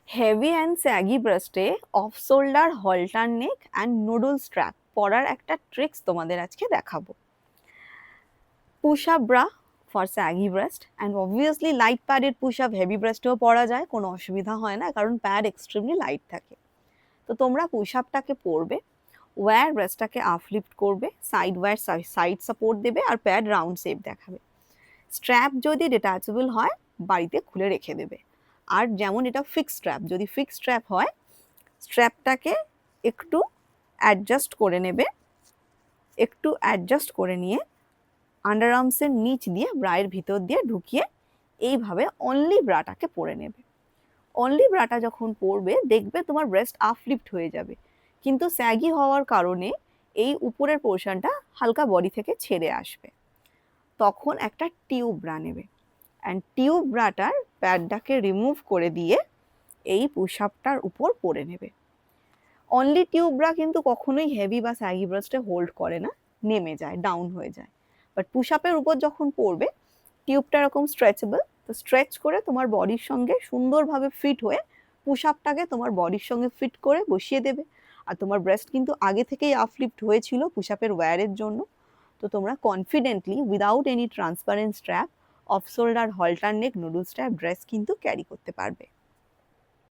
Heavy and saggy ব্রেস্টে off shoulder halter neck and noodle strap পরার একটা tricks তোমাদের আজকে দেখাবো। Push up bra for saggy breast and obviously light padded push up heavy ব্রেস্টেও পরা যায়, কোনো অসুবিধা হয় না কারণ প্যাড এক্সট্রিমলি লাইট থাকে। তো তোমরা পুশ আপটাকে পরবে, ওয়্যার ব্রেস্টটাকে আপলিফট করবে, সাইড ওয়্যার সাইড সাপোর্ট দেবে আর প্যাড রাউন্ড শেপ দেখাবে। স্ট্র্যাপ যদি ডিটাচেবল হয় বাড়িতে খুলে রেখে দেবে। আর যেমন এটা ফিক্স স্ট্র্যাপ, যদি ফিক্স স্ট্র্যাপ হয় স্ট্র্যাপটাকে একটু অ্যাডজাস্ট করে নেবে, একটু অ্যাডজাস্ট করে নিয়ে আন্ডারআর্মসের নিচ দিয়ে ব্রায়ের ভিতর দিয়ে ঢুকিয়ে এইভাবে অনলি ব্রাটাকে পরে নেবে। অনলি ব্রাটা যখন পরবে দেখবে তোমার ব্রেস্ট আপলিফট হয়ে যাবে, কিন্তু স্যাগি হওয়ার কারণে এই উপরের পোর্শনটা হালকা বডি থেকে ছেড়ে আসবে। তখন একটা টিউব ব্রা নেবে অ্যান্ড টিউব ব্রাটার প্যাডটাকে রিমুভ করে দিয়ে এই পুশ আপটার উপর পরে নেবে। অনলি টিউব ব্রা কিন্তু কখনোই হেভি বা স্যাগি ব্রেস্টে হোল্ড করে না, নেমে যায়, ডাউন হয়ে যায়। বাট পুশ আপের উপর যখন পড়বে টিউবটা এরকম স্ট্রেচেবল, তো স্ট্রেচ করে তোমার বডির সঙ্গে সুন্দরভাবে ফিট হয়ে পুশ আপটাকে তোমার বডির সঙ্গে ফিট করে বসিয়ে দেবে। আর তোমার ব্রেস্ট কিন্তু আগে থেকেই আপলিফট হয়েছিল পুশ আপের ওয়্যারের জন্য। তো তোমরা confidently without any transparent strap off shoulder halter neck noodle strap dress কিন্তু ক্যারি করতে পারবে।